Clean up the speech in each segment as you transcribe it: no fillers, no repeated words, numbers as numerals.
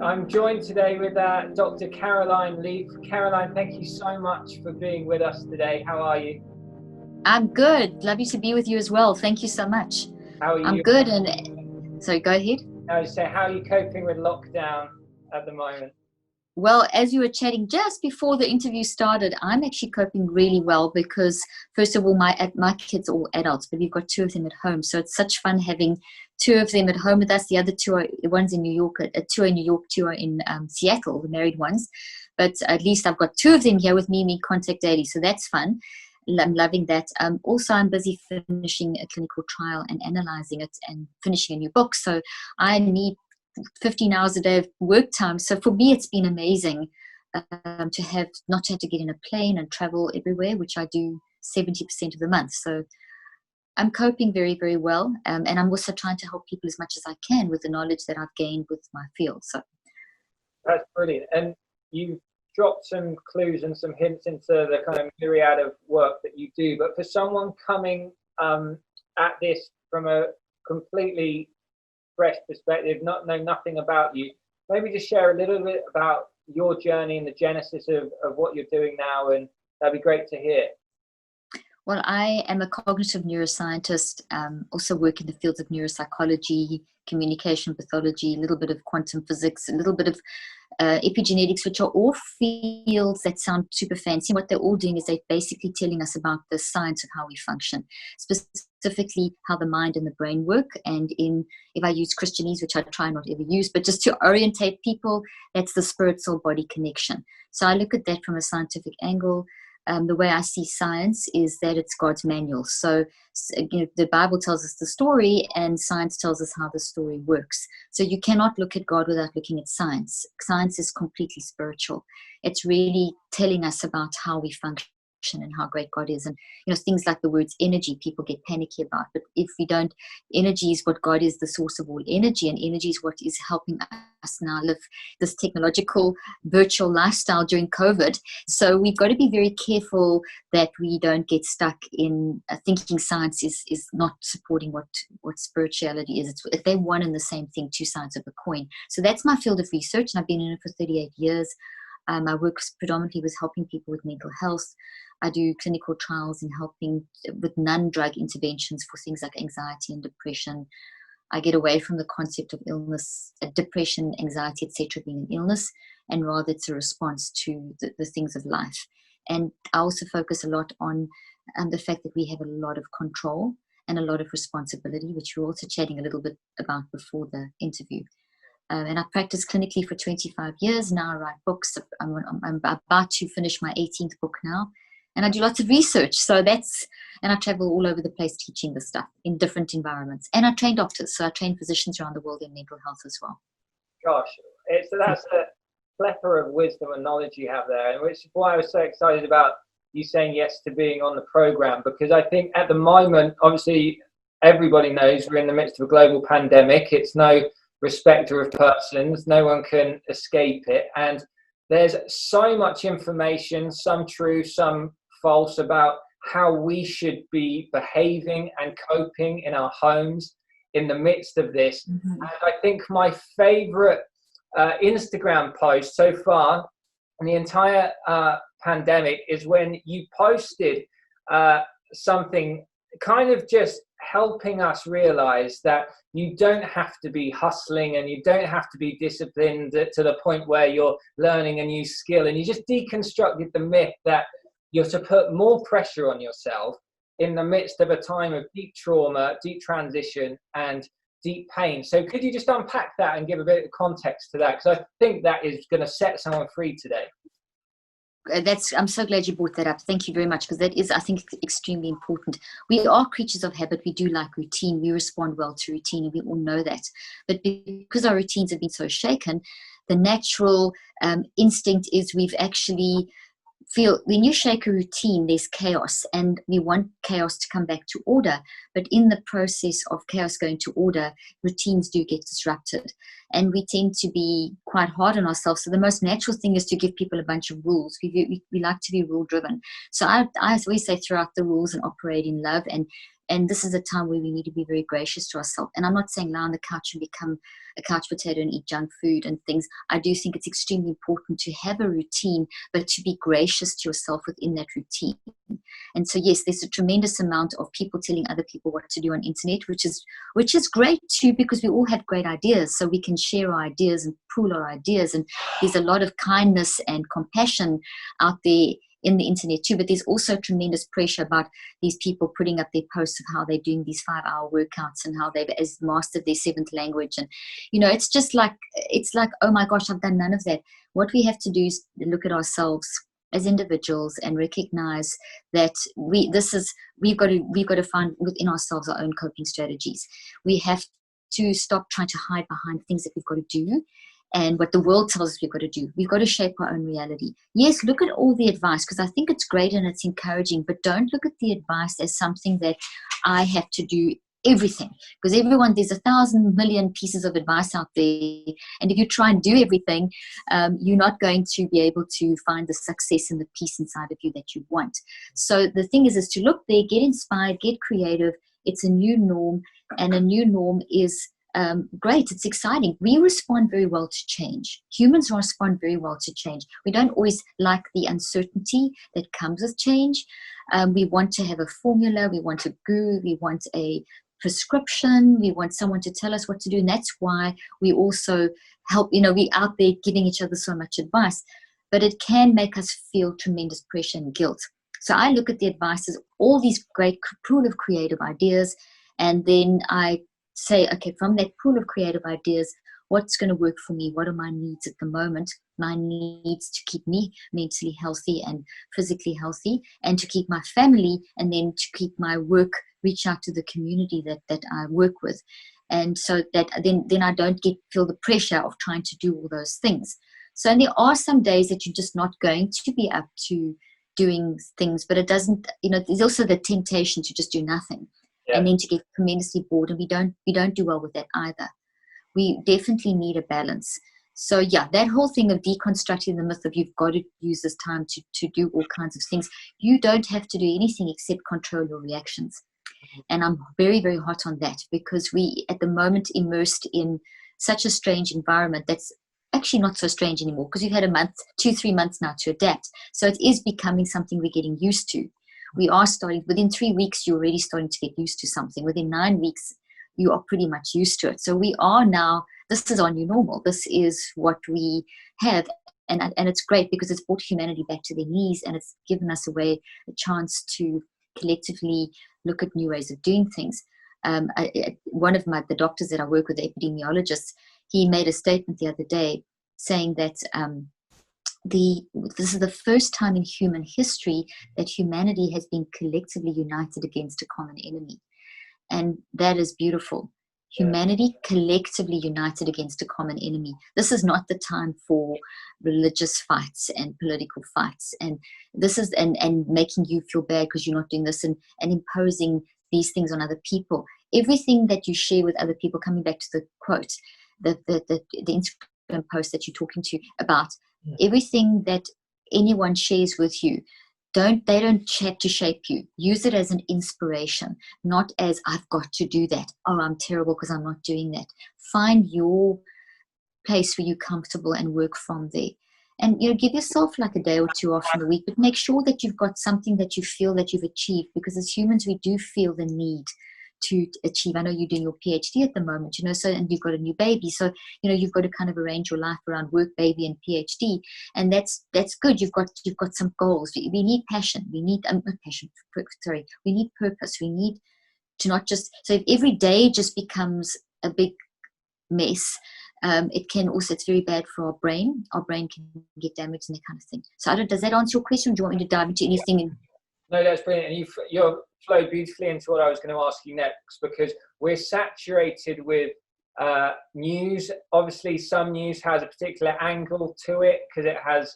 I'm joined today with Dr. Caroline Leaf. Caroline, thank you so much for being with us today. How are you? I'm good. Lovely to be with you as well. Thank you so much. How are you? I'm good. And so go ahead. I would say, how are you coping with lockdown at the moment? Well, as you were chatting just before the interview started, I'm actually coping really well because, first of all, my kids are all adults, but we've got two of them at home. So it's such fun having two of them at home with us. The other two are, one's in New York, two are in New York, two are in Seattle, the married ones. But at least I've got two of them here with me in contact daily. So that's fun. I'm loving that. Also, I'm busy finishing a clinical trial and analyzing it and finishing a new book. So I need 15 hours a day of work time. So for me, it's been amazing to have not to have to get in a plane and travel everywhere, which I do 70% of the month. So I'm coping very, very well. And I'm also trying to help people as much as I can with the knowledge that I've gained with my field. So that's brilliant. And you dropped some clues and some hints into the kind of myriad of work that you do. But for someone coming at this from a completely fresh perspective, know nothing about you, maybe just share a little bit about your journey and the genesis of what you're doing now, and that'd be great to hear. Well, I am a cognitive neuroscientist, also work in the fields of neuropsychology, communication pathology, a little bit of quantum physics, a little bit of epigenetics, which are all fields that sound super fancy. What they're all doing is they're basically telling us about the science of how we function, specifically how the mind and the brain work. And if I use Christianese, which I try not to ever use, but just to orientate people, that's the spirit soul body connection. So I look at that from a scientific angle. The way I see science is that it's God's manual. So the Bible tells us the story and science tells us how the story works. So you cannot look at God without looking at science. Science is completely spiritual. It's really telling us about how we function and how great God is. And things like the words energy, people get panicky about. But if we don't, energy is what God is, the source of all energy, and energy is what is helping us now live this technological virtual lifestyle during COVID. So we've got to be very careful that we don't get stuck in thinking science is not supporting what spirituality is. They're one and the same thing, two sides of a coin. So that's my field of research, and I've been in it for 38 years. My work predominantly was helping people with mental health. I do clinical trials in helping with non-drug interventions for things like anxiety and depression. I get away from the concept of illness, depression, anxiety, etc. being an illness, and rather it's a response to the things of life. And I also focus a lot on the fact that we have a lot of control and a lot of responsibility, which we're also chatting a little bit about before the interview. And I practiced clinically for 25 years. Now I write books. I'm about to finish my 18th book now. And I do lots of research. And I travel all over the place teaching this stuff in different environments. And I train doctors. So I train physicians around the world in mental health as well. Gosh, that's a plethora of wisdom and knowledge you have there. And which is why I was so excited about you saying yes to being on the program. Because I think at the moment, obviously, everybody knows we're in the midst of a global pandemic. It's no respecter of persons. No one can escape it. And there's so much information, some true, some false, about how we should be behaving and coping in our homes in the midst of this. Mm-hmm. And I think my favorite Instagram post so far in the entire pandemic is when you posted something kind of just helping us realize that you don't have to be hustling and you don't have to be disciplined to the point where you're learning a new skill, and you just deconstructed the myth that you're to put more pressure on yourself in the midst of a time of deep trauma, deep transition, and deep pain. So could you just unpack that and give a bit of context to that? Because I think that is going to set someone free today. I'm so glad you brought that up. Thank you very much, because that is, I think, extremely important. We are creatures of habit. We do like routine. We respond well to routine, and we all know that. But because our routines have been so shaken, the natural instinct is we've actually feel when you shake a routine, there's chaos, and we want chaos to come back to order. But in the process of chaos going to order, routines do get disrupted, and we tend to be quite hard on ourselves. So the most natural thing is to give people a bunch of rules. We like to be rule driven. So I always say throughout the rules and operate in love, and And this is a time where we need to be very gracious to ourselves. And I'm not saying lie on the couch and become a couch potato and eat junk food and things. I do think it's extremely important to have a routine, but to be gracious to yourself within that routine. And so, yes, there's a tremendous amount of people telling other people what to do on internet, which is great too, because we all have great ideas. So we can share our ideas and pool our ideas. And there's a lot of kindness and compassion out there in the internet too, but there's also tremendous pressure about these people putting up their posts of how they're doing these 5-hour workouts and how they've mastered their 7th language. And, it's just like, oh my gosh, I've done none of that. What we have to do is look at ourselves as individuals and recognize that we've got to find within ourselves our own coping strategies. We have to stop trying to hide behind things that we've got to do and what the world tells us we've got to do. We've got to shape our own reality. Yes, look at all the advice, because I think it's great and it's encouraging, but don't look at the advice as something that I have to do everything, because there's 1,000 million pieces of advice out there, and if you try and do everything, you're not going to be able to find the success and the peace inside of you that you want. So the thing is to look there, get inspired, get creative. It's a new norm, and a new norm is great. It's exciting. We respond very well to change. Humans respond very well to change. We don't always like the uncertainty that comes with change. We want to have a formula. We want a guru. We want a prescription. We want someone to tell us what to do. And that's why we also help, we're out there giving each other so much advice, but it can make us feel tremendous pressure and guilt. So I look at the advice as all these great pool of creative ideas. And then I say, okay, from that pool of creative ideas, what's going to work for me? What are my needs at the moment? My needs to keep me mentally healthy and physically healthy, and to keep my family, and then to keep my work, reach out to the community that I work with. And so that then I don't feel the pressure of trying to do all those things. So and there are some days that you're just not going to be up to doing things, but it doesn't, there's also the temptation to just do nothing. Yeah. And then to get tremendously bored, and we don't do well with that either. We definitely need a balance. So yeah, that whole thing of deconstructing the myth of you've got to use this time to do all kinds of things. You don't have to do anything except control your reactions. And I'm very, very hot on that, because we at the moment immersed in such a strange environment that's actually not so strange anymore, because we've had 2-3 months now to adapt. So it is becoming something we're getting used to. We are starting, within 3 weeks, you're already starting to get used to something. Within 9 weeks, you are pretty much used to it. So we are now, this is our new normal. This is what we have. And it's great, because it's brought humanity back to their knees, and it's given us a chance to collectively look at new ways of doing things. One of the doctors that I work with, the epidemiologist, he made a statement the other day saying that this is the first time in human history that humanity has been collectively united against a common enemy. And that is beautiful. Humanity collectively united against a common enemy. This is not the time for religious fights and political fights. And this is and making you feel bad because you're not doing this, and imposing these things on other people. Everything that you share with other people, coming back to the quote, the Instagram post that you're talking to about, everything that anyone shares with you, they don't have to shape you. Use it as an inspiration, not as I've got to do that. Oh, I'm terrible because I'm not doing that. Find your place where you're comfortable and work from there. And give yourself like a day or two off in the week, but make sure that you've got something that you feel that you've achieved, because as humans we do feel the need to achieve. I know you're doing your PhD at the moment, so, and you've got a new baby, so you've got to kind of arrange your life around work, baby, and PhD, and that's good. You've got some goals. We need passion. We need we need purpose. We need to not just, so if every day just becomes a big mess, it can also, it's very bad for our brain. Our brain can get damaged and that kind of thing. So does that answer your question, or do you want me to dive into anything? No, that's brilliant. And you're flowed beautifully into what I was going to ask you next, because we're saturated with news. Obviously, some news has a particular angle to it because it has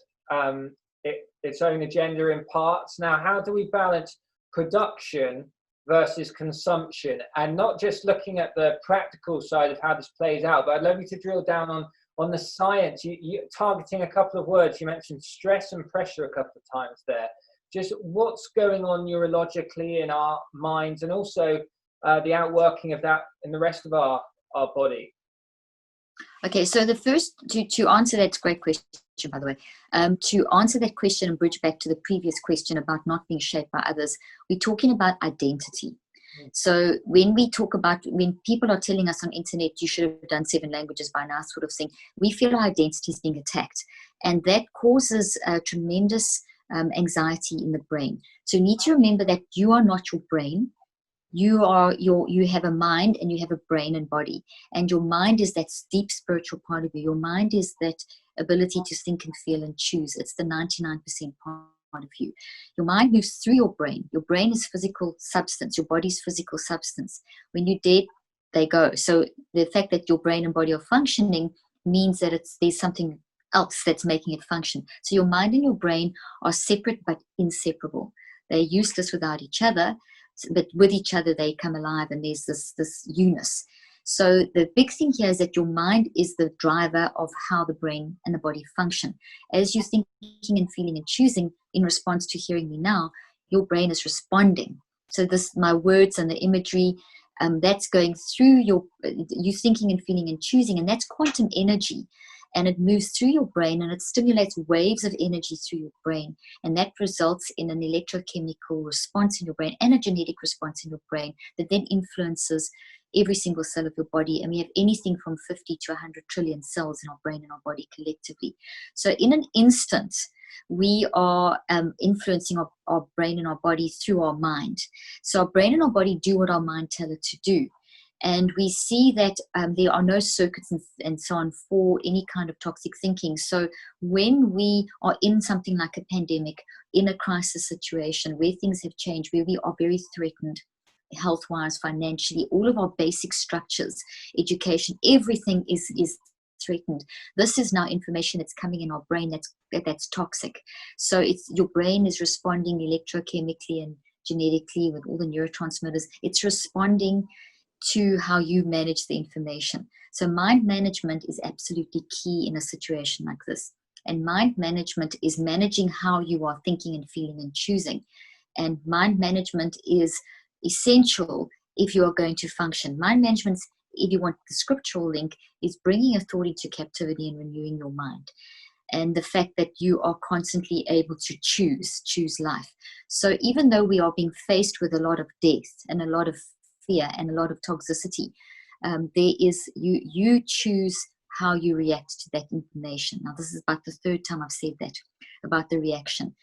its own agenda in parts. Now, how do we balance production versus consumption, and not just looking at the practical side of how this plays out, but I'd love you to drill down on the science. You targeting a couple of words. You mentioned stress and pressure a couple of times there. just what's going on neurologically in our minds, and also the outworking of that in the rest of our body. Okay, so the first, to answer that, great question, by the way, to answer that question and bridge back to the previous question about not being shaped by others, we're talking about identity. So when we talk about, when people are telling us on internet, you should have done 7 languages by now, sort of thing, we feel our identity is being attacked. And that causes tremendous anxiety in the brain. So you need to remember that you are not your brain. You have a mind, and you have a brain and body. And your mind is that deep spiritual part of you. Your mind is that ability to think and feel and choose. It's the 99% part of you. Your mind moves through your brain. Your brain is physical substance. Your body's physical substance. When you're dead, they go. So the fact that your brain and body are functioning means that there's something else that's making it function. So your mind and your brain are separate but inseparable. They're useless without each other, but with each other they come alive, and there's this unity. So the big thing here is that your mind is the driver of how the brain and the body function. As you're thinking and feeling and choosing in response to hearing me now, your brain is responding. So my words and the imagery, that's going through you thinking and feeling and choosing, and that's quantum energy. And it moves through your brain, and it stimulates waves of energy through your brain. And that results in an electrochemical response in your brain and a genetic response in your brain that then influences every single cell of your body. And we have anything from 50 to 100 trillion cells in our brain and our body collectively. So in an instant, we are influencing our brain and our body through our mind. So our brain and our body do what our mind tells it to do. And we see that there are no circuits and so on for any kind of toxic thinking. So when we are in something like a pandemic, in a crisis situation where things have changed, where we are very threatened, health-wise, financially, all of our basic structures, education, everything is threatened. This is now information that's coming in our brain that's toxic. So your brain is responding electrochemically and genetically with all the neurotransmitters. It's responding to how you manage the information. So mind management is absolutely key in a situation like this. And mind management is managing how you are thinking and feeling and choosing. And mind management is essential if you are going to function. Mind management, if you want the scriptural link, is bringing a thought into captivity and renewing your mind. And the fact that you are constantly able to choose life. So even though we are being faced with a lot of death and a lot of fear and a lot of toxicity, there is you choose how you react to that information. Now this is about the 3rd time I've said that about the reaction.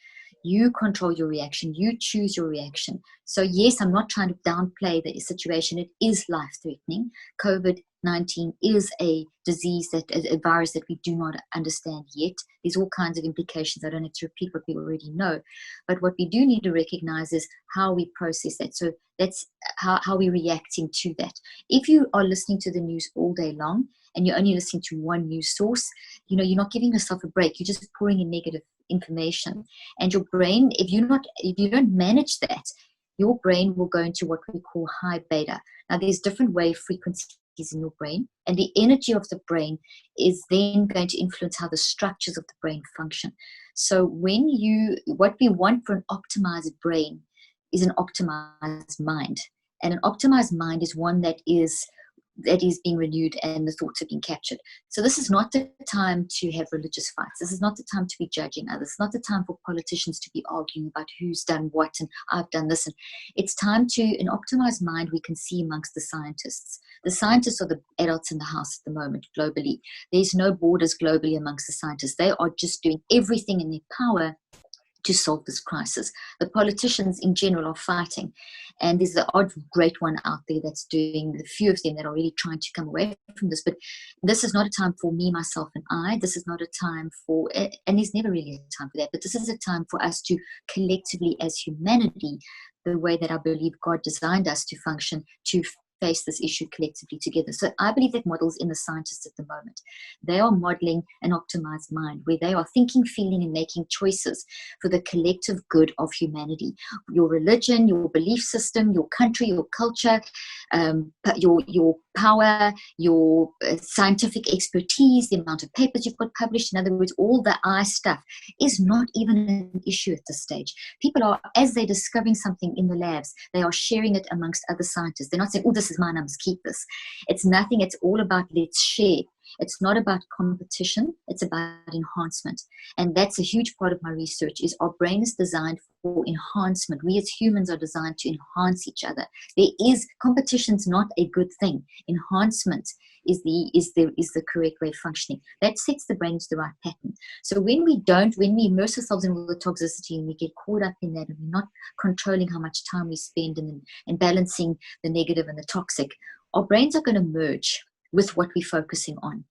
You control your reaction. You choose your reaction. So yes, I'm not trying to downplay the situation. It is life-threatening. COVID-19 is a disease, a virus that we do not understand yet. There's all kinds of implications. I don't have to repeat what we already know. But what we do need to recognize is how we process that. So that's how we're reacting to that. If you are listening to the news all day long and you're only listening to one news source, you're not giving yourself a break. You're just pouring in negative information. And your brain, if you don't manage that, your brain will go into what we call high beta. Now there's different wave frequencies in your brain, and the energy of the brain is then going to influence how the structures of the brain function. So what we want for an optimized brain is an optimized mind. And an optimized mind is one that is being renewed and the thoughts are being captured. So this is not the time to have religious fights. This is not the time to be judging others. It's not the time for politicians to be arguing about who's done what and I've done this. And it's time to, an optimized mind we can see amongst the scientists. The scientists are the adults in the house at the moment globally. There's no borders globally amongst the scientists. They are just doing everything in their power to solve this crisis. The politicians in general are fighting, and there's the odd great one out there that's doing, the few of them that are really trying to come away from this. But this is not a time for me, myself, and I. This is not a time for, and there's never really a time for that, but this is a time for us to collectively as humanity, the way that I believe God designed us to function, to face this issue collectively together. So I believe that models in the scientists at the moment. They are modeling an optimized mind where they are thinking, feeling, and making choices for the collective good of humanity. Your religion, your belief system, your country, your culture, your power, your scientific expertise, the amount of papers you've got published. In other words, all the I stuff is not even an issue at this stage. People are, as they're discovering something in the labs, they are sharing it amongst other scientists. They're not saying, oh, this is mine, I must keep this. It's nothing. It's all about let's share. It's not about competition. It's about enhancement. And that's a huge part of my research is our brain is designed for enhancement. We as humans are designed to enhance each other. Competition's not a good thing. Enhancement is the correct way of functioning. That sets the brain into the right pattern. So when we immerse ourselves in all the toxicity and we get caught up in that and we're not controlling how much time we spend and balancing the negative and the toxic, our brains are going to merge with what we're focusing on.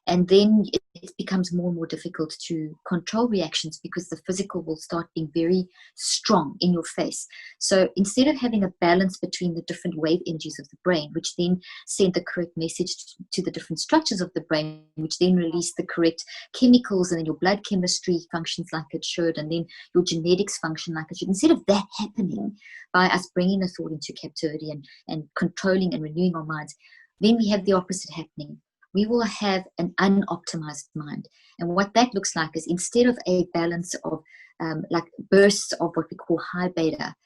And then it becomes more and more difficult to control reactions because the physical will start being very strong in your face. So instead of having a balance between the different wave energies of the brain, which then send the correct message to the different structures of the brain, which then release the correct chemicals, and then your blood chemistry functions like it should, and then your genetics function like it should. Instead of that happening by us bringing a thought into captivity and controlling and renewing our minds, then we have the opposite happening. We will have an unoptimized mind. And what that looks like is instead of a balance of like bursts of what we call high beta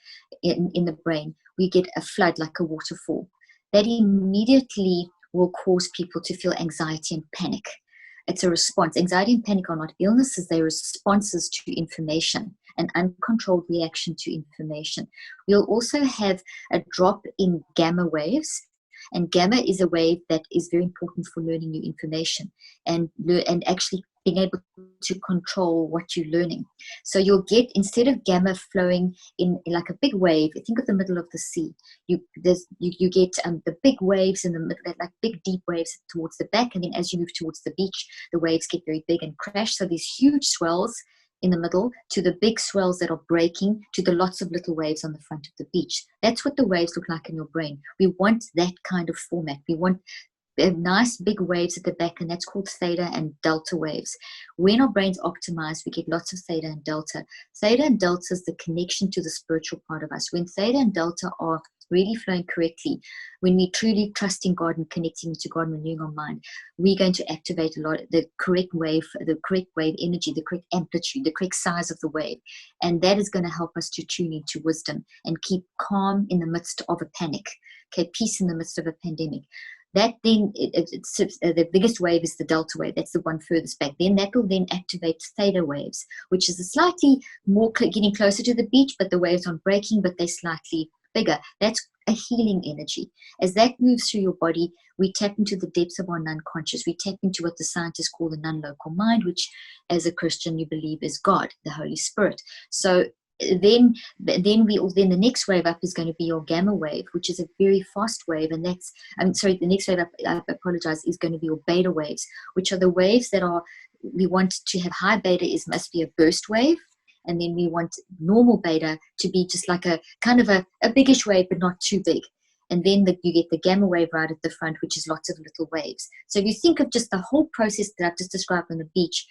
in the brain, we get a flood like a waterfall. That immediately will cause people to feel anxiety and panic. It's a response. Anxiety and panic are not illnesses, they're responses to information, an uncontrolled reaction to information. We'll also have a drop in gamma waves. And gamma is a wave that is very important for learning new information and actually being able to control what you're learning. So you'll get, instead of gamma flowing in like a big wave, think of the middle of the sea. You get the big waves in the middle, like big deep waves towards the back. And then as you move towards the beach, the waves get very big and crash. So these huge swells in the middle, to the big swells that are breaking, to the lots of little waves on the front of the beach. That's what the waves look like in your brain. We want that kind of format. We want nice big waves at the back, and that's called theta and delta waves. When our brain's optimized, we get lots of theta and delta. Theta and delta is the connection to the spiritual part of us. When theta and delta are really flowing correctly, when we truly trust in God and connecting to God and renewing our mind, we're going to activate a lot of the correct wave energy, the correct amplitude, the correct size of the wave. And that is going to help us to tune into wisdom and keep calm in the midst of a panic. Okay, peace in the midst of a pandemic. That then, the biggest wave is the delta wave. That's the one furthest back. Then that will then activate theta waves, which is a slightly more getting closer to the beach, but the waves aren't breaking, but they're slightly bigger. That's a healing energy. As that moves through your body, we tap into the depths of our non-conscious. We tap into what the scientists call the non-local mind, which as a Christian you believe is God, the Holy Spirit. So then the next wave up is going to be your gamma wave, which is a very fast wave, and the next wave up, I apologize, is going to be your beta waves, which are the waves that we want to have. High beta must be a burst wave, and then we want normal beta to be just like a kind of a biggish wave, but not too big. And then you get the gamma wave right at the front, which is lots of little waves. So if you think of just the whole process that I've just described on the beach,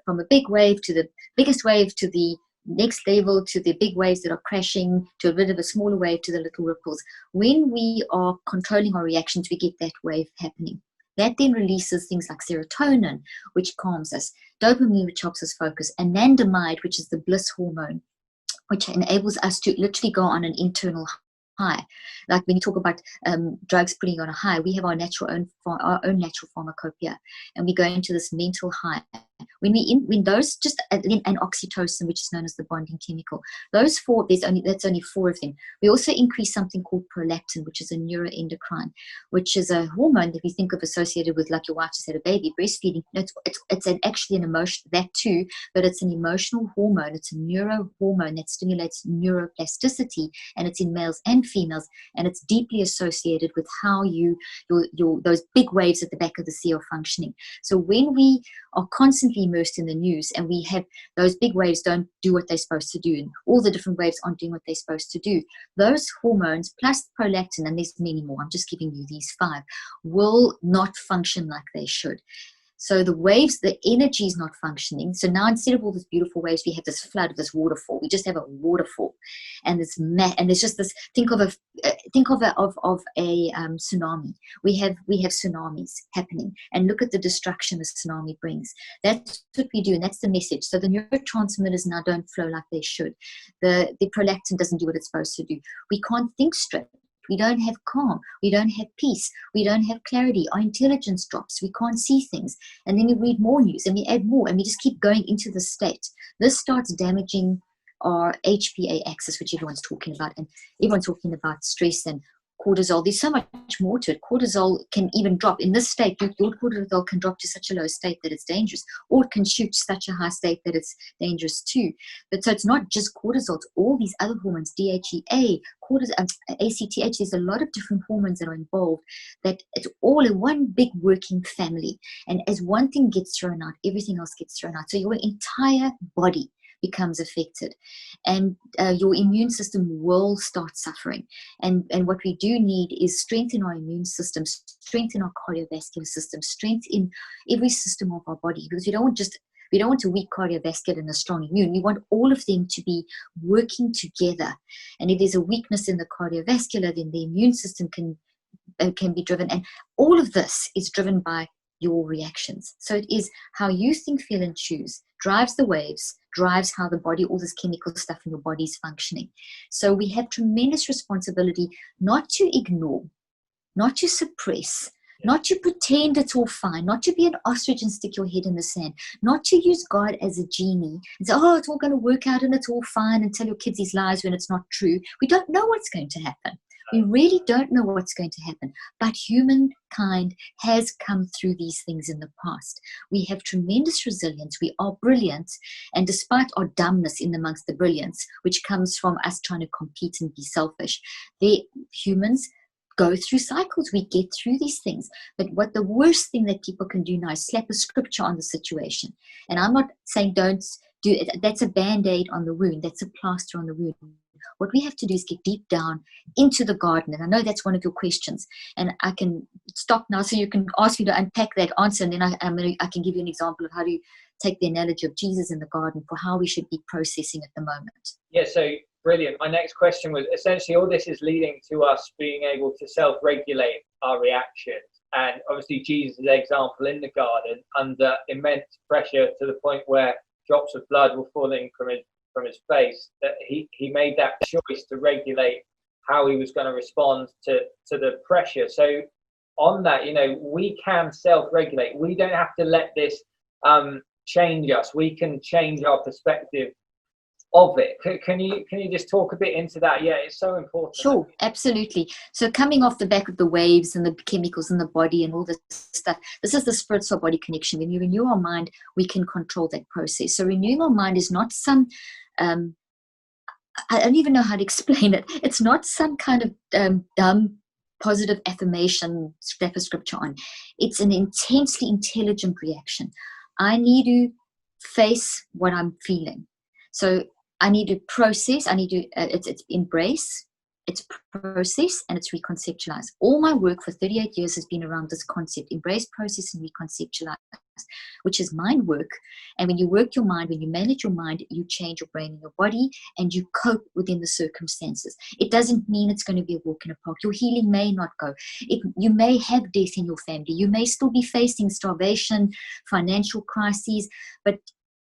from a big wave to the biggest wave to the next level, to the big waves that are crashing, to a bit of a smaller wave, to the little ripples. When we are controlling our reactions, we get that wave happening. That then releases things like serotonin, which calms us, dopamine, which helps us focus, anandamide, which is the bliss hormone, which enables us to literally go on an internal high. Like when you talk about drugs putting you on a high, we have our own natural pharmacopoeia, and we go into this mental high. When those just and oxytocin, which is known as the bonding chemical, those four, that's only four of them. We also increase something called prolactin, which is a neuroendocrine, which is a hormone that we think of associated with, like your wife just had a baby, breastfeeding. It's actually an emotion, that too, but it's an emotional hormone. It's a neurohormone that stimulates neuroplasticity, and it's in males and females, and it's deeply associated with how those big waves at the back of the sea are functioning. So when we are constantly immersed in the news and we have those big waves don't do what they're supposed to do, and all the different waves aren't doing what they're supposed to do, those hormones plus prolactin, and there's many more, I'm just giving you these 5, will not function like they should. So the waves, the energy is not functioning. So now instead of all these beautiful waves, we have this flood, this waterfall. We just have a waterfall, and and there's just this. Think of a tsunami. We have tsunamis happening, and look at the destruction a tsunami brings. That's what we do, and that's the message. So the neurotransmitters now don't flow like they should. The prolactin doesn't do what it's supposed to do. We can't think straight. We don't have calm. We don't have peace. We don't have clarity. Our intelligence drops. We can't see things. And then we read more news and we add more, and we just keep going into the state. This starts damaging our HPA axis, which everyone's talking about. And everyone's talking about stress and cortisol. There's so much more to it. Cortisol can even drop. In this state, your cortisol can drop to such a low state that it's dangerous, or it can shoot to such a high state that it's dangerous too. But so it's not just cortisol, it's all these other hormones, DHEA, ACTH. There's a lot of different hormones that are involved, that it's all in one big working family. And as one thing gets thrown out, everything else gets thrown out. So your entire body becomes affected, and your immune system will start suffering. And what we do need is strengthen our immune system, strengthen our cardiovascular system, strengthen every system of our body, because we don't want a weak cardiovascular and a strong immune. We want all of them to be working together. And if there's a weakness in the cardiovascular, then the immune system can be driven. And all of this is driven by your reactions. So it is how you think, feel, and choose drives the waves, drives how the body, all this chemical stuff in your body is functioning. So we have tremendous responsibility not to ignore, not to suppress, not to pretend it's all fine, not to be an ostrich and stick your head in the sand, not to use God as a genie and say, oh, it's all going to work out and it's all fine, and tell your kids these lies when it's not true. We don't know what's going to happen. We really don't know what's going to happen, but humankind has come through these things in the past. We have tremendous resilience. We are brilliant, and despite our dumbness in amongst the brilliance, which comes from us trying to compete and be selfish, humans go through cycles. We get through these things. But what the worst thing that people can do now is slap a scripture on the situation. And I'm not saying don't do it. That's a Band-Aid on the wound. That's a plaster on the wound. What we have to do is get deep down into the garden. And I know that's one of your questions. And I can stop now so you can ask me to unpack that answer. And then I can give you an example of how to take the analogy of Jesus in the garden for how we should be processing at the moment. Yeah, so brilliant. My next question was essentially all this is leading to us being able to self-regulate our reactions. And obviously Jesus' example in the garden, under immense pressure to the point where drops of blood were falling from his face, that he made that choice to regulate how he was going to respond to the pressure. So on that, we can self-regulate. We don't have to let this change us. We can change our perspective of it. Can you just talk a bit into that? Yeah, it's so important. Sure, absolutely. So coming off the back of the waves and the chemicals in the body and all this stuff, this is the spirit soul body connection. When you renew our mind, we can control that process. So renewing our mind is not some I don't even know how to explain it. It's not some kind of dumb positive affirmation, slap a scripture on. It's an intensely intelligent reaction. I need to face what I'm feeling. So I need to process. I need to it's embrace, it's process, and it's reconceptualize. All my work for 38 years has been around this concept: embrace, process, and reconceptualize, which is mind work. And when you work your mind, when you manage your mind, you change your brain and your body, and you cope within the circumstances. It doesn't mean it's going to be a walk in a park. Your healing may not go. You may have death in your family. You may still be facing starvation, financial crises, but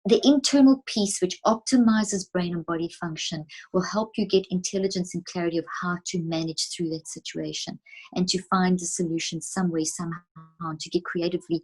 the internal peace, which optimizes brain and body function, will help you get intelligence and clarity of how to manage through that situation and to find the solution some way, somehow, to get creatively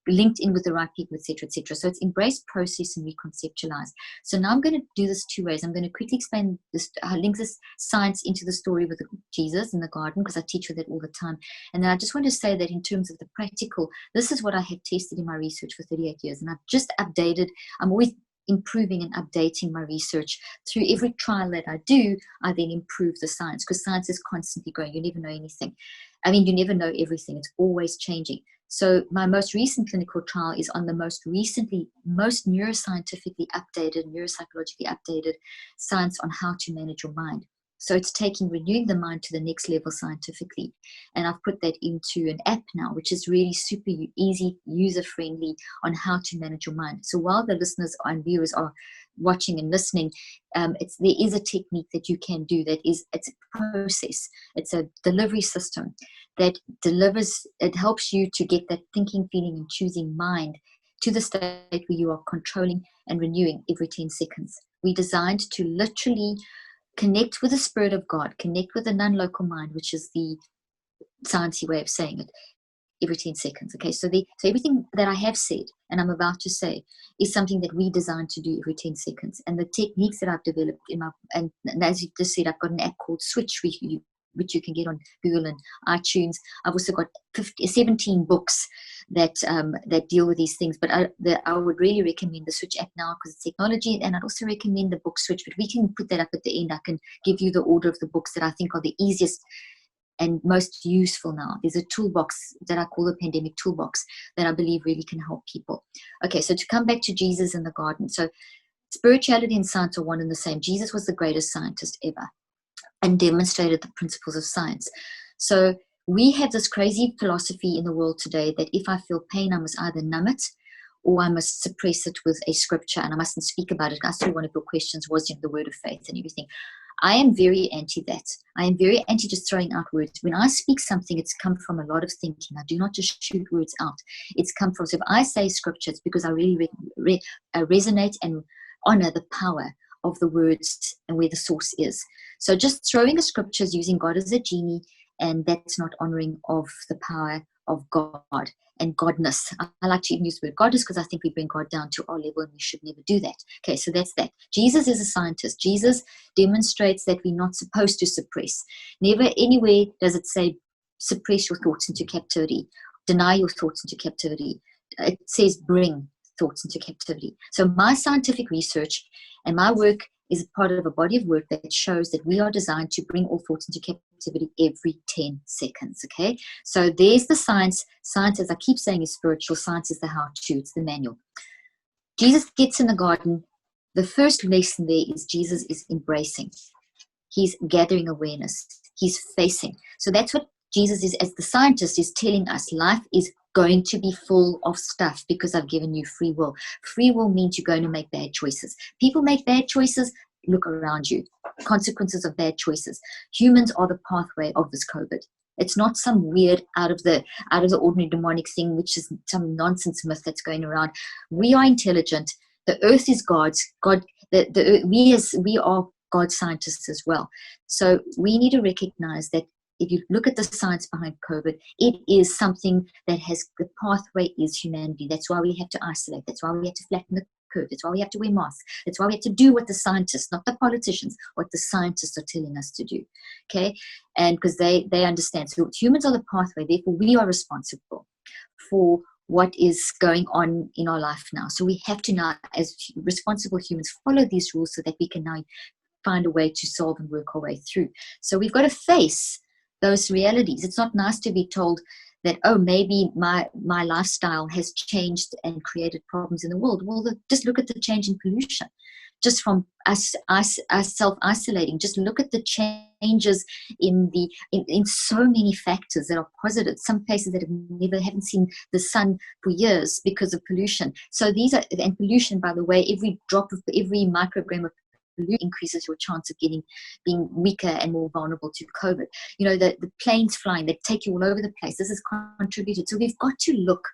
linked in with the right people, etc., etc. So it's embrace, process, and reconceptualize. So now I'm going to do this two ways. I'm going to quickly explain this, link this science into the story with Jesus in the garden, because I teach with it all the time. And then I just want to say that in terms of the practical, this is what I have tested in my research for 38 years. And I've just updated. I'm always improving and updating my research. Through every trial that I do, I then improve the science, because science is constantly growing. You never know anything. I mean, you never know everything. It's always changing. So my most recent clinical trial is on the most neuroscientifically updated, neuropsychologically updated science on how to manage your mind. So it's taking renewing the mind to the next level scientifically. And I've put that into an app now, which is really super easy, user-friendly on how to manage your mind. So while the listeners and viewers are watching and listening, there is a technique that you can do it's a process. It's a delivery system that delivers, it helps you to get that thinking, feeling, and choosing mind to the state where you are controlling and renewing every 10 seconds. We designed to literally connect with the Spirit of God, connect with the non-local mind, which is the sciencey way of saying it, every 10 seconds. Okay, so everything that I have said and I'm about to say is something that we designed to do every 10 seconds. And the techniques that I've developed and as you just said, I've got an app called Switch, which you can get on Google and iTunes. I've also got 17 books that deal with these things. But I would really recommend the Switch app now because it's technology, and I'd also recommend the book Switch. But we can put that up at the end. I can give you the order of the books that I think are the easiest and most useful now. There's a toolbox that I call the pandemic toolbox that I believe really can help people. Okay, so to come back to Jesus in the garden. So spirituality and science are one and the same. Jesus was the greatest scientist ever and demonstrated the principles of science. So we have this crazy philosophy in the world today that if I feel pain, I must either numb it or I must suppress it with a scripture and I mustn't speak about it. I saw one of your questions was the word of faith and everything. I am very anti that. I am very anti just throwing out words. When I speak something, it's come from a lot of thinking. I do not just shoot words out. It's come from, so if I say scripture, it's because I really resonate and honor the power of the words and where the source is. So just throwing a scripture is using God as a genie, and that's not honoring of the power of God and godness. I like to even use the word goddess because I think we bring God down to our level and we should never do that. Okay, so that's that. Jesus is a scientist. Jesus demonstrates that we're not supposed to suppress. Never anywhere does it say suppress your thoughts into captivity, deny your thoughts into captivity. It says bring thoughts into captivity. So my scientific research and my work is part of a body of work that shows that we are designed to bring all thoughts into captivity every 10 seconds, okay? So there's the science. Science, as I keep saying, is spiritual. Science is the how-to. It's the manual. Jesus gets in the garden. The first lesson there is Jesus is embracing. He's gathering awareness. He's facing. So that's what Jesus is, as the scientist, is telling us. Life is going to be full of stuff because I've given you free will. Free will means you're going to make bad choices. People make bad choices. Look around you. Consequences of bad choices. Humans are the pathway of this COVID. It's not some weird out of the ordinary demonic thing, which is some nonsense myth that's going around. We are intelligent. The earth is God's. We are God's scientists as well. So we need to recognize that if you look at the science behind COVID, it is something that has, the pathway is humanity. That's why we have to isolate. That's why we have to flatten the curve. That's why we have to wear masks. That's why we have to do what the scientists, not the politicians, what the scientists are telling us to do. Okay? And because they understand. So humans are the pathway. Therefore, we are responsible for what is going on in our life now. So we have to now, as responsible humans, follow these rules so that we can now find a way to solve and work our way through. So we've got to face those realities. It's not nice to be told that, oh, maybe my lifestyle has changed and created problems in the world. Well, just look at the change in pollution. Just from us self-isolating, just look at the changes in so many factors that are positive. Some places that haven't seen the sun for years because of pollution. So and pollution, by the way, every microgram of increases your chance of being weaker and more vulnerable to COVID. You know, the planes flying, they take you all over the place. This has contributed. So we've got to look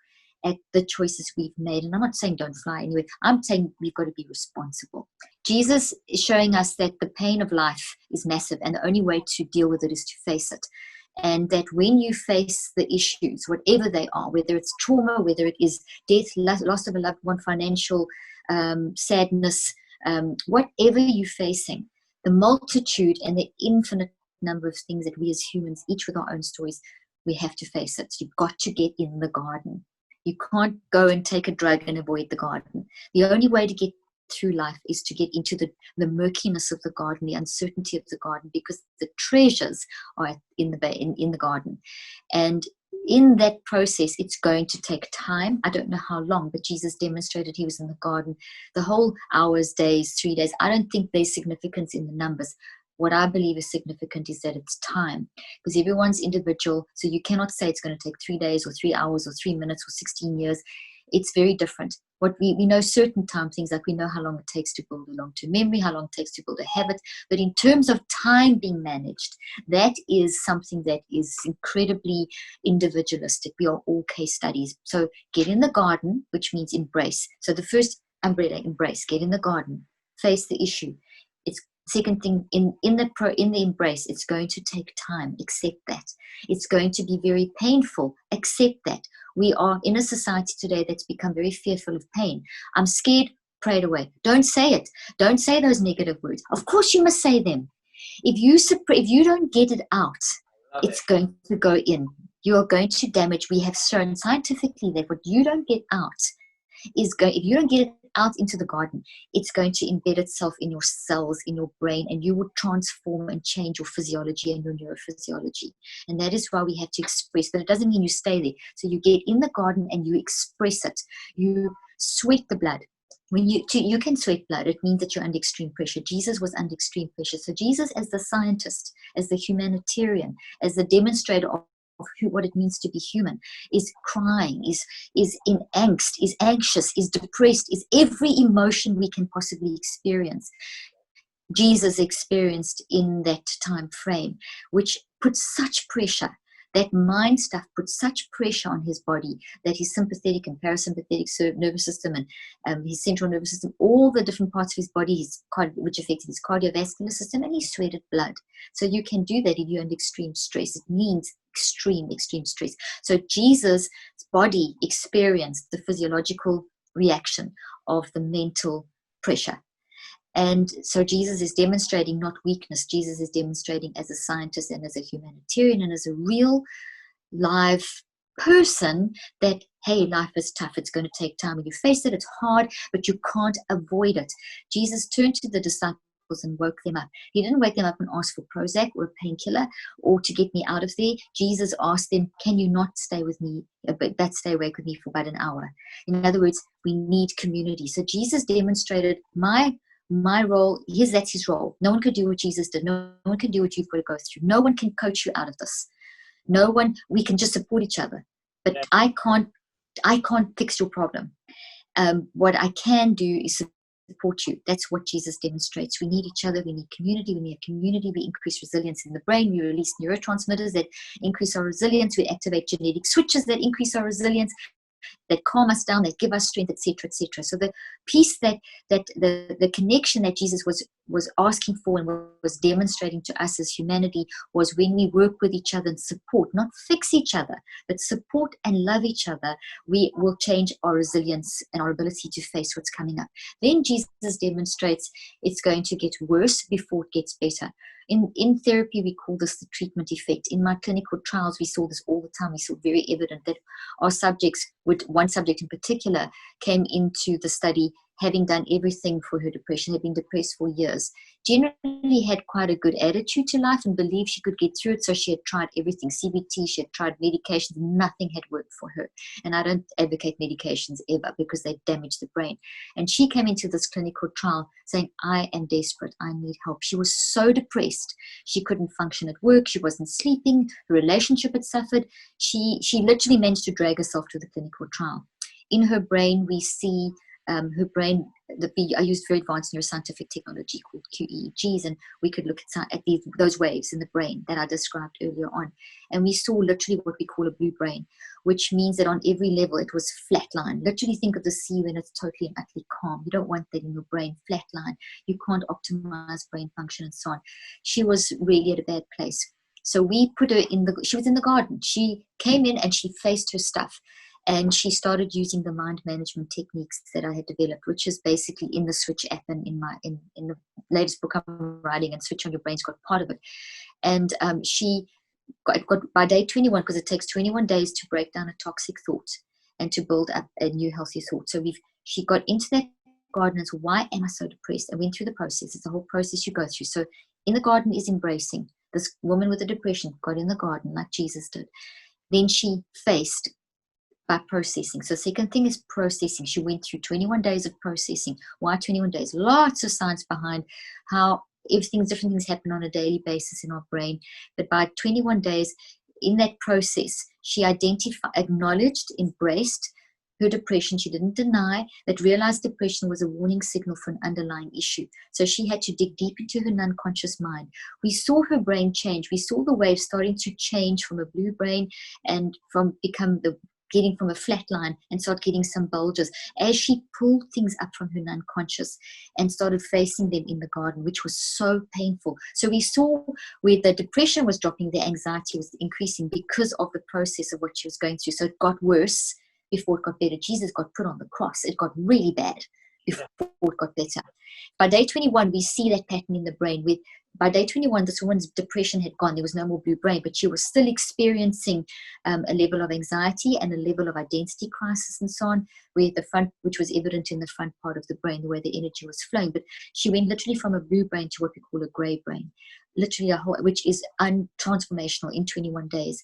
at the choices we've made. And I'm not saying don't fly anywhere. I'm saying we've got to be responsible. Jesus is showing us that the pain of life is massive and the only way to deal with it is to face it. And that when you face the issues, whatever they are, whether it's trauma, whether it is death, loss of a loved one, financial sadness, whatever you're facing, the multitude and the infinite number of things that we as humans, each with our own stories, we have to face it. So you've got to get in the garden. You can't go and take a drug and avoid the garden. The only way to get through life is to get into the murkiness of the garden, the uncertainty of the garden, because the treasures are in the garden. And in that process, it's going to take time. I don't know how long, but Jesus demonstrated he was in the garden the whole hours, days, 3 days. I don't think there's significance in the numbers. what I believe is significant is that it's time, because everyone's individual. So you cannot say it's going to take 3 days or 3 hours or 3 minutes or 16 years. It's very different. What we know certain time things, like we know how long it takes to build a long-term memory, how long it takes to build a habit. But in terms of time being managed, that is something that is incredibly individualistic. We are all case studies. So get in the garden, which means embrace. So the first umbrella, embrace. Get in the garden, face the issue. It's second thing, in the embrace, it's going to take time. Accept that. It's going to be very painful. Accept that. We are in a society today that's become very fearful of pain. I'm scared. Pray it away. Don't say it. Don't say those negative words. Of course you must say them. If you don't get it out, it's going to go in. You are going to damage. We have shown scientifically that what you don't get out if you don't get it out into the garden, it's going to embed itself in your cells, in your brain, and you will transform and change your physiology and your neurophysiology. And that is why we have to express, but it doesn't mean you stay there. So you get in the garden and you express it. You sweat the blood. When you can sweat blood, it means that you're under extreme pressure. Jesus was under extreme pressure. So Jesus, as the scientist, as the humanitarian, as the demonstrator of what it means to be human, is crying, is in angst, is anxious, is depressed, is every emotion we can possibly experience. Jesus experienced in that time frame, which puts such pressure. That mind stuff puts such pressure on his body that his sympathetic and parasympathetic nervous system and his central nervous system, all the different parts of his body, which affected his cardiovascular system, and he sweated blood. So you can do that if you're under extreme stress. It means extreme stress. So Jesus' body experienced the physiological reaction of the mental pressure. And so Jesus is demonstrating not weakness. Jesus is demonstrating as a scientist and as a humanitarian and as a real live person that, hey, life is tough. It's going to take time. When you face it, it's hard, but you can't avoid it. Jesus turned to the disciples and woke them up. He didn't wake them up and ask for Prozac or a painkiller or to get me out of there. Jesus asked them, can you not stay with me, but stay awake with me for about an hour? In other words, we need community. So Jesus demonstrated my role. That's his role. No one could do what Jesus did. No one can do what you've got to go through. No one can coach you out of this. No one. We can just support each other. But yeah. I can't fix your problem. What I can do is support you. That's what Jesus demonstrates. We need each other. We need community. We need community. We increase resilience in the brain. We release neurotransmitters that increase our resilience. We activate genetic switches that increase our resilience, that calm us down, that give us strength, etc., etc. So the piece that the connection that Jesus was asking for and was demonstrating to us as humanity was when we work with each other and support, not fix each other, but support and love each other, we will change our resilience and our ability to face what's coming up. Then Jesus demonstrates it's going to get worse before it gets better. In therapy, we call this the treatment effect. In my clinical trials, we saw this all the time. We saw very evident that our subjects, one subject in particular, came into the study having done everything for her depression, had been depressed for years, generally had quite a good attitude to life and believed she could get through it. So she had tried everything, CBT, she had tried medications, nothing had worked for her. And I don't advocate medications ever because they damage the brain. And she came into this clinical trial saying, I am desperate, I need help. She was so depressed. She couldn't function at work. She wasn't sleeping. Her relationship had suffered. She literally managed to drag herself to the clinical trial. In her brain, we see her brain, I used very advanced neuroscientific technology called QEEGs, and we could look at those waves in the brain that I described earlier on. And we saw literally what we call a blue brain, which means that on every level it was flatline. Literally think of the sea when it's totally and utterly calm. You don't want that in your brain, flatline. You can't optimize brain function and so on. She was really at a bad place. So we put her she was in the garden. She came in and she faced her stuff. And she started using the mind management techniques that I had developed, which is basically in the Switch app and in the latest book I'm writing, and Switch on Your Brain's got part of it. And she got by day 21, because it takes 21 days to break down a toxic thought and to build up a new healthy thought. So she got into that garden and said, why am I so depressed? And went through the process. It's a whole process you go through. So in the garden is embracing. This woman with a depression got in the garden like Jesus did. Then she faced by processing. So second thing is processing. She went through 21 days of processing. Why 21 days? Lots of science behind how different things happen on a daily basis in our brain. But by 21 days, in that process, she acknowledged, embraced her depression. She didn't deny, but realized depression was a warning signal for an underlying issue. So she had to dig deep into her unconscious mind. We saw her brain change. We saw the waves starting to change from a blue brain and getting from a flat line and start getting some bulges as she pulled things up from her unconscious and started facing them in the garden, which was so painful. So we saw where the depression was dropping, the anxiety was increasing because of the process of what she was going through. So it got worse before it got better. Jesus got put on the cross. It got really bad before it got better. By day 21, we see that pattern in the brain. By day 21, this woman's depression had gone. There was no more blue brain, but she was still experiencing a level of anxiety and a level of identity crisis and so on, which was evident in the front part of the brain, the way the energy was flowing. But she went literally from a blue brain to what we call a gray brain, literally which is transformational in 21 days.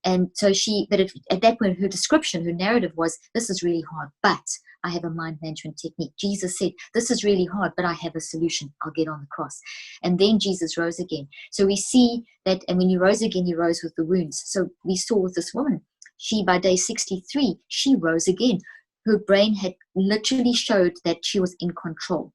And so at that point, her description, her narrative was, this is really hard, but I have a mind management technique. Jesus said, this is really hard, but I have a solution. I'll get on the cross. And then Jesus rose again. So we see that, and when he rose again, he rose with the wounds. So we saw with this woman, by day 63, she rose again. Her brain had literally showed that she was in control.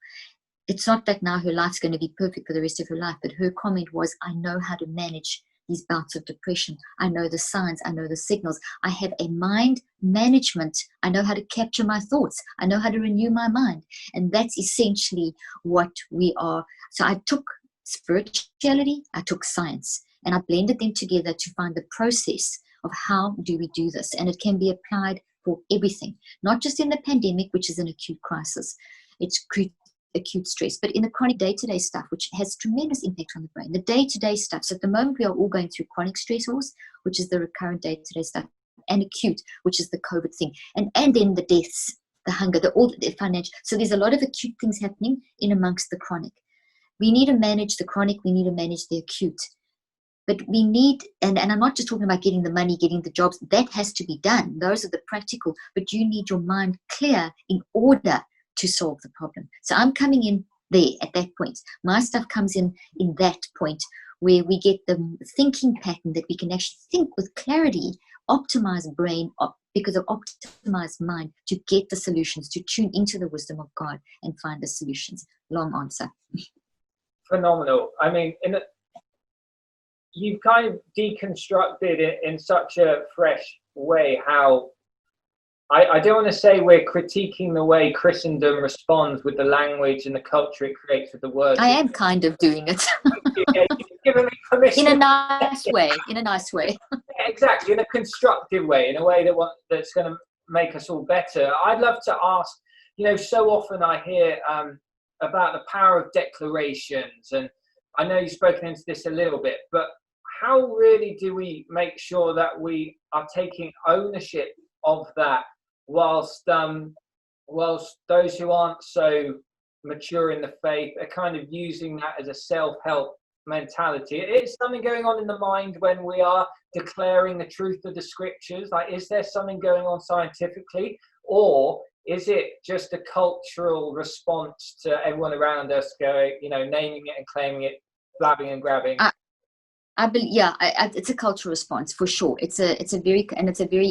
It's not that now her life's going to be perfect for the rest of her life, but her comment was, I know how to manage these bouts of depression. I know the signs. I know the signals. I have a mind management. I know how to capture my thoughts. I know how to renew my mind. And that's essentially what we are. So I took spirituality, I took science, and I blended them together to find the process of how do we do this. And it can be applied for everything, not just in the pandemic, which is an acute crisis. It's acute stress, but in the chronic day-to-day stuff, which has tremendous impact on the brain, the day-to-day stuff. So at the moment, we are all going through chronic stressors, which is the recurrent day-to-day stuff, and acute, which is the COVID thing, and then the deaths, the hunger, the financial. So there's a lot of acute things happening in amongst the chronic. We need to manage the chronic. We need to manage the acute. But we need, and I'm not just talking about getting the money, getting the jobs. That has to be done. Those are the practical. But you need your mind clear in order to solve the problem. So I'm coming in there at that point. My stuff comes in that point where we get the thinking pattern that we can actually think with clarity, optimize brain, because of optimized mind, to get the solutions, to tune into the wisdom of God and find the solutions. Long answer. Phenomenal. I mean, you've kind of deconstructed it in such a fresh way how I don't want to say we're critiquing the way Christendom responds with the language and the culture it creates with the words. I am kind of doing it. You've given me permission. In a nice way. Yeah, exactly, in a constructive way, in a way that's going to make us all better. I'd love to ask, so often I hear about the power of declarations, and I know you've spoken into this a little bit, but how really do we make sure that we are taking ownership of that whilst those who aren't so mature in the faith are kind of using that as a self-help mentality? Is something going on in the mind when we are declaring the truth of the scriptures? Like, is there something going on scientifically, or is it just a cultural response to everyone around us going, naming it and claiming it, blabbing and grabbing? I believe, it's a cultural response for sure. It's a very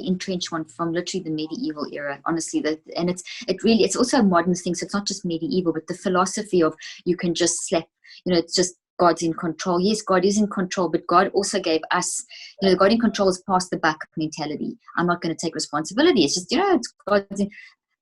entrenched one from literally the medieval era, honestly. It's also a modern thing. So it's not just medieval, but the philosophy of you can just slap, it's just God's in control. Yes, God is in control, but God also gave us, God in control is past the buck mentality. I'm not going to take responsibility. It's just, it's God's in.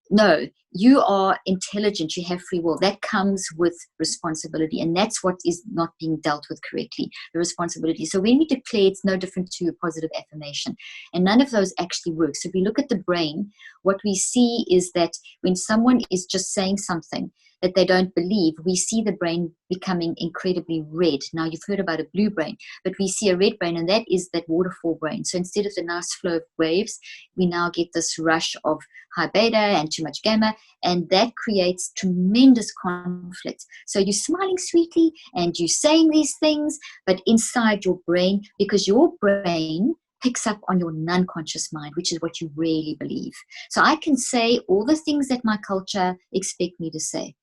No, you are intelligent. You have free will. That comes with responsibility. And that's what is not being dealt with correctly, the responsibility. So when we declare, it's no different to a positive affirmation. And none of those actually work. So if we look at the brain, what we see is that when someone is just saying something that they don't believe, we see the brain becoming incredibly red. Now, you've heard about a blue brain, but we see a red brain, and that is that waterfall brain. So instead of the nice flow of waves, we now get this rush of high beta and too much gamma, and that creates tremendous conflict. So you're smiling sweetly and you're saying these things, but inside your brain, because your brain picks up on your non-conscious mind, which is what you really believe. So I can say all the things that my culture expect me to say,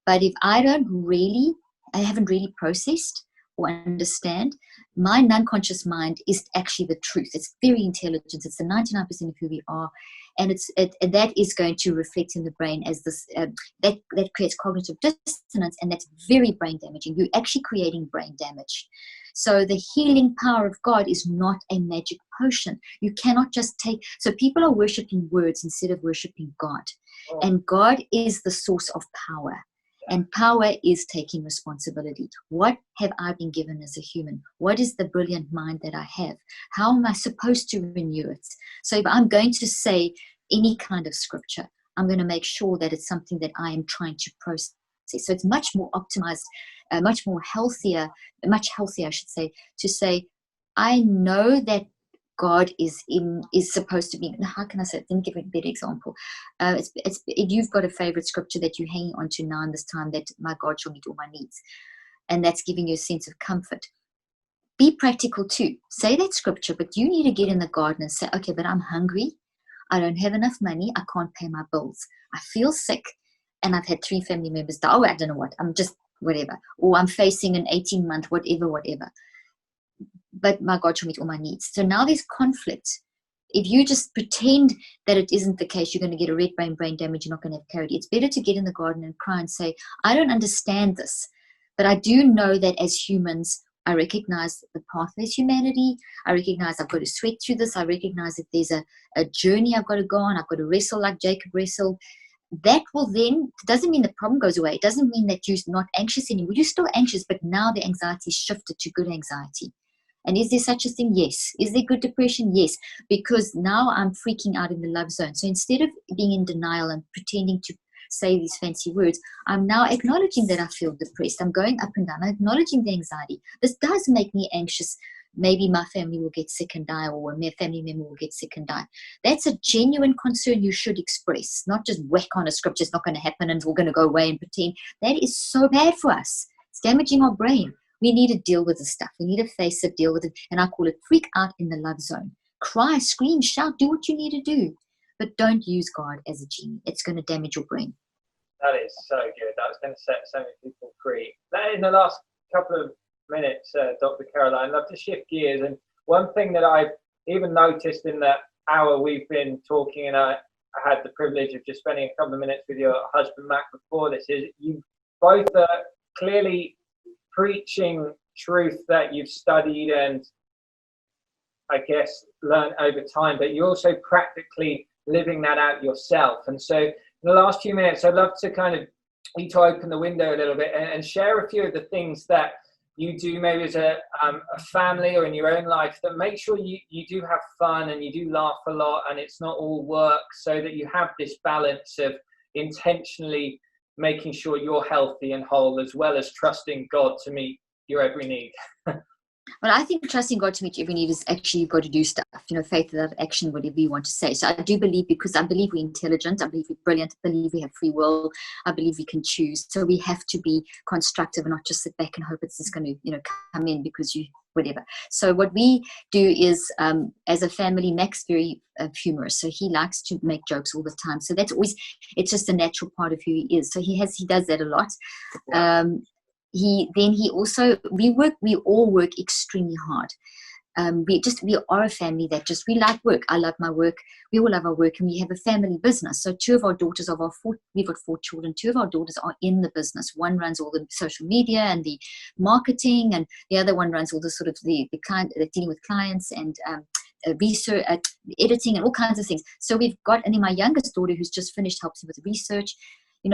but if I don't really I haven't really processed or understand. My non-conscious mind is actually the truth. It's very intelligent. It's the 99% of who we are, and and that is going to reflect in the brain as this that creates cognitive dissonance, and that's very brain damaging. You're actually creating brain damage. So the healing power of God is not a magic potion. You cannot just take. So people are worshiping words instead of worshiping God, and God is the source of power. And power is taking responsibility. What have I been given as a human? What is the brilliant mind that I have? How am I supposed to renew it? So if I'm going to say any kind of scripture, I'm going to make sure that it's something that I am trying to process. So it's much more optimized, much healthier, I should say, to say, I know that God is supposed to be. How can I say it? Let me give a better example. You've got a favorite scripture that you're hanging on to now in this time, that my God shall meet all my needs, and that's giving you a sense of comfort. Be practical too. Say that scripture, but you need to get in the garden and say, okay, but I'm hungry. I don't have enough money. I can't pay my bills. I feel sick, and I've had 3 family members die. Oh, I don't know what. I'm just whatever. Or I'm facing an 18-month whatever. But my God shall meet all my needs. So now there's conflict. If you just pretend that it isn't the case, you're going to get a red brain damage, you're not going to have clarity. It's better to get in the garden and cry and say, I don't understand this, but I do know that as humans, I recognize the pathway is humanity. I recognize I've got to sweat through this. I recognize that there's a journey I've got to go on. I've got to wrestle like Jacob wrestled. That will then, doesn't mean the problem goes away. It doesn't mean that you're not anxious anymore. You're still anxious, but now the anxiety is shifted to good anxiety. And is there such a thing? Yes. Is there good depression? Yes. Because now I'm freaking out in the love zone. So instead of being in denial and pretending to say these fancy words, I'm now acknowledging that I feel depressed. I'm going up and down. I'm acknowledging the anxiety. This does make me anxious. Maybe my family will get sick and die, or a family member will get sick and die. That's a genuine concern you should express, not just whack on a scripture, it's not going to happen and we're going to go away and pretend. That is so bad for us. It's damaging our brain. We need to deal with this stuff. We need to face it, deal with it. And I call it freak out in the love zone. Cry, scream, shout, do what you need to do. But don't use God as a genie. It's going to damage your brain. That is so good. That was going to set so many people free. Now, in the last couple of minutes, Dr. Caroline, I'd love to shift gears. And one thing that I've even noticed in the hour we've been talking, and I had the privilege of just spending a couple of minutes with your husband, Matt, before this, is you both are clearly preaching truth that you've studied and I guess learned over time, but you're also practically living that out yourself. And so in the last few minutes, I'd love to kind of you to open the window a little bit and share a few of the things that you do maybe as a family or in your own life that make sure you do have fun and you do laugh a lot and it's not all work, so that you have this balance of intentionally making sure you're healthy and whole, as well as trusting God to meet your every need. Well, I think trusting God to meet your every need is actually, you've got to do stuff, faith without action, whatever you want to say. So I do believe, because I believe we're intelligent, I believe we're brilliant, I believe we have free will, I believe we can choose. So we have to be constructive and not just sit back and hope it's just going to, come in because you, whatever. So what we do is, as a family, Mac's very humorous. So he likes to make jokes all the time. So that's always, it's just a natural part of who he is. So he does that a lot. Yeah. We all work extremely hard. We are a family that we like work. I love my work. We all love our work, and we have a family business. So two of our daughters we've got 4 children. 2 of our daughters are in the business. One runs all the social media and the marketing, and the other one runs all the sort of the client, dealing with clients and research, editing, and all kinds of things. So we've got, and then my youngest daughter, who's just finished, helps me with research.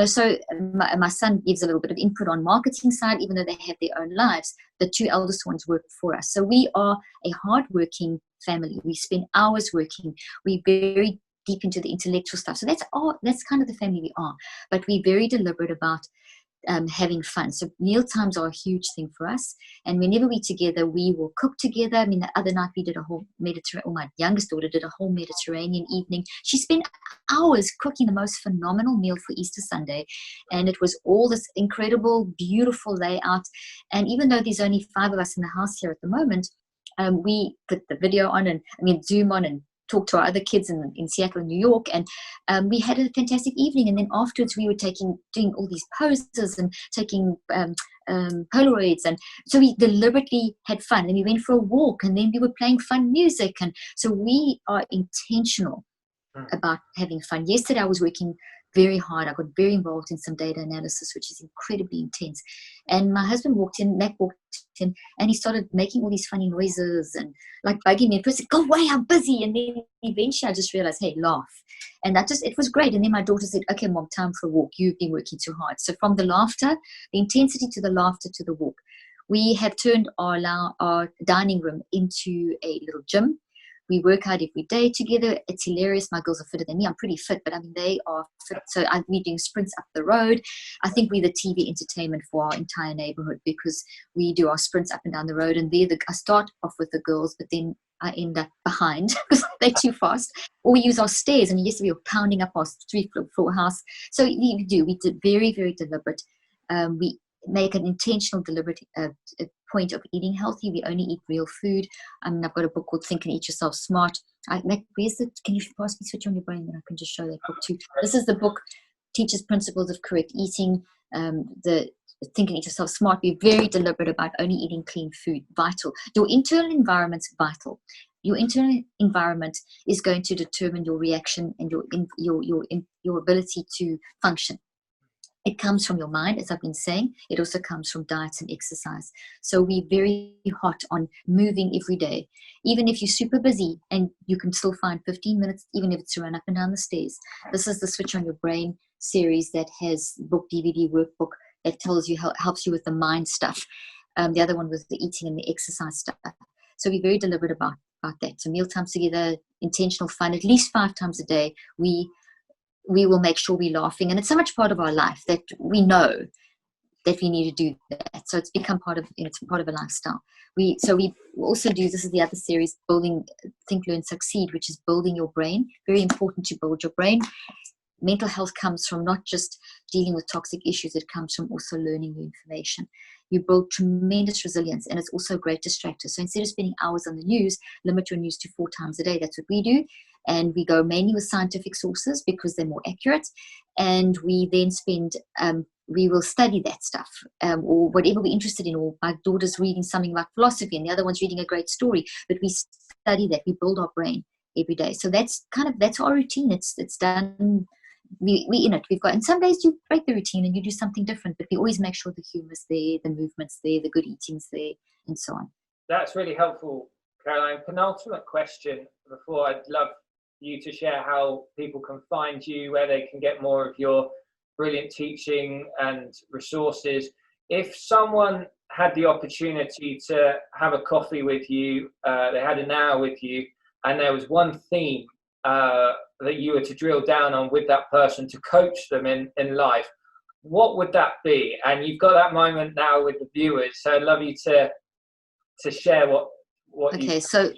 So my son gives a little bit of input on marketing side, even though they have their own lives. The 2 eldest ones work for us. So we are a hardworking family. We spend hours working. We're very deep into the intellectual stuff. So that's kind of the family we are. But we're very deliberate about having fun. So meal times are a huge thing for us. And whenever we're together, we will cook together. I mean, the other night we did a whole Mediterranean, my youngest daughter did a whole Mediterranean evening. She spent hours cooking the most phenomenal meal for Easter Sunday. And it was all this incredible, beautiful layout. And even though there's only 5 of us in the house here at the moment, we put the video on and Zoom on and talk to our other kids in Seattle and New York, and we had a fantastic evening. And then afterwards we were doing all these poses and taking Polaroids, and so we deliberately had fun, and we went for a walk, and then we were playing fun music, and so we are intentional about having fun. Yesterday I was working very hard. I got very involved in some data analysis, which is incredibly intense. And my husband Mac walked in, and he started making all these funny noises and like bugging me. And first, go away, I'm busy. And then eventually I just realized, hey, laugh. And it was great. And then my daughter said, okay, Mom, time for a walk. You've been working too hard. So from the laughter, the intensity to the laughter to the walk, we have turned our dining room into a little gym. We work out every day together. It's hilarious. My girls are fitter than me. I'm pretty fit, but I mean, they are fit. So we're doing sprints up the road. I think we're the TV entertainment for our entire neighborhood because we do our sprints up and down the road. And I start off with the girls, but then I end up behind because they're too fast. Or we use our stairs. And yesterday we were pounding up our 3-floor house. So we did very, very deliberate. We make an intentional, deliberate point of eating healthy. We only eat real food. I've got a book called Think and Eat Yourself Smart. Can you pass me switch on your brain, then I can just show that book too. This is the book, teaches principles of correct eating. The Think and Eat Yourself Smart. We're very deliberate about only eating clean food. Vital. Your internal environment's vital. Your internal environment is going to determine your reaction and your ability to function. It comes from your mind, as I've been saying. It also comes from diets and exercise. So we're very hot on moving every day. Even if you're super busy and you can still find 15 minutes, even if it's to run up and down the stairs. This is the Switch on Your Brain series that has book, DVD, workbook that tells you, helps you with the mind stuff. The other one was the eating and the exercise stuff. So we're very deliberate about that. So meal times together, intentional fun, at least 5 times a day. We will make sure we're laughing. And it's so much part of our life that we know that we need to do that. So it's become part of a lifestyle. We also do, this is the other series, building Think, Learn, Succeed, which is building your brain. Very important to build your brain. Mental health comes from not just dealing with toxic issues, it comes from also learning new information. You build tremendous resilience, and it's also a great distractor. So instead of spending hours on the news, limit your news to 4 times a day. That's what we do. And we go mainly with scientific sources because they're more accurate. And we then we will study that stuff or whatever we're interested in. Or my daughter's reading something like philosophy and the other one's reading a great story. But we study that. We build our brain every day. So that's our routine. It's done. We in it. We've got, and some days you break the routine and you do something different, but we always make sure the humor's there, the movement's there, the good eating's there, and so on. That's really helpful, Caroline. Penultimate question before I'd love you to share how people can find you, where they can get more of your brilliant teaching and resources. If someone had the opportunity to have a coffee with you, they had an hour with you, and there was one theme that you were to drill down on with that person to coach them in life, what would that be? And you've got that moment now with the viewers, so I'd love you to share what okay, so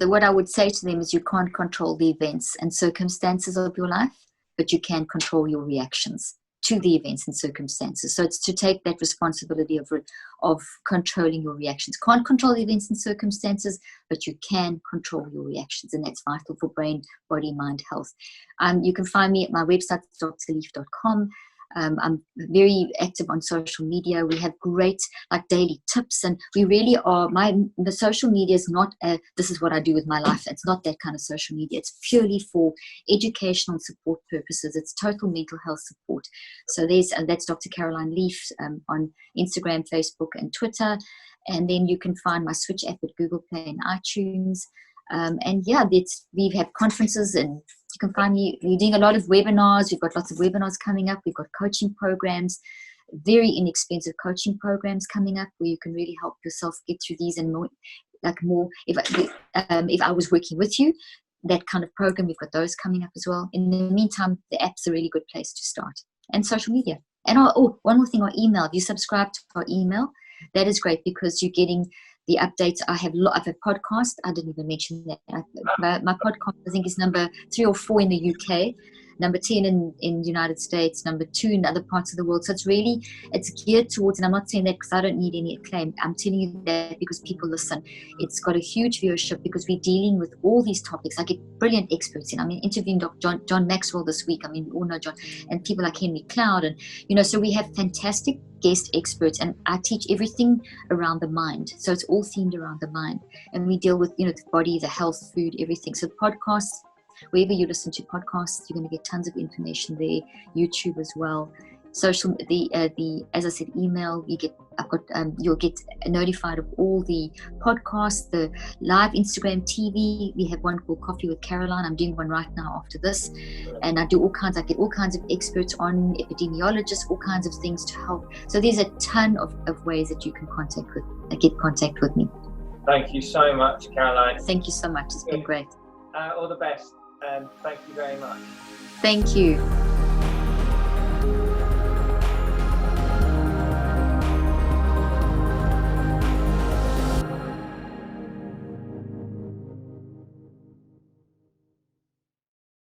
what I would say to them is you can't control the events and circumstances of your life, but you can control your reactions to the events and circumstances. So it's to take that responsibility of controlling your reactions. Can't control the events and circumstances, but you can control your reactions, and that's vital for brain, body, mind health. You can find me at my website, drleaf.com. I'm very active on social media. We have great daily tips, and we really are. The social media is not this is what I do with my life. It's not that kind of social media. It's purely for educational support purposes. It's total mental health support. So that's Dr. Caroline Leaf on Instagram, Facebook, and Twitter. And then you can find my Switch app at Google Play and iTunes. We have conferences, and you can find me. We're doing a lot of webinars. We've got lots of webinars coming up. We've got coaching programs, very inexpensive coaching programs coming up where you can really help yourself get through these and more. If I was working with you, that kind of program, we've got those coming up as well. In the meantime, the app's a really good place to start, and social media. And one more thing, our email. If you subscribe to our email, that is great because you're getting the updates. I have a podcast. I didn't even mention that. My podcast, I think, is number 3 or 4 in the UK. number 10 in the United States, number 2 in other parts of the world. So it's geared towards, and I'm not saying that because I don't need any acclaim. I'm telling you that because people listen. It's got a huge viewership because we're dealing with all these topics. I get brilliant experts in. I mean, interviewing Dr. John Maxwell this week. I mean, we all know John, and people like Henry Cloud, and so we have fantastic guest experts, and I teach everything around the mind. So it's all themed around the mind, and we deal with the body, the health, food, everything. So podcasts, wherever you listen to podcasts, you're going to get tons of information there. YouTube as well. Social, as I said, email. You'll get notified of all the podcasts, the live Instagram, TV. We have one called Coffee with Caroline. I'm doing one right now after this, and I get all kinds of experts on, epidemiologists, all kinds of things to help. So there's a ton of ways that you can get contact with me. Thank you so much, Caroline. Thank you so much. It's been great. All the best, and thank you very much. Thank you.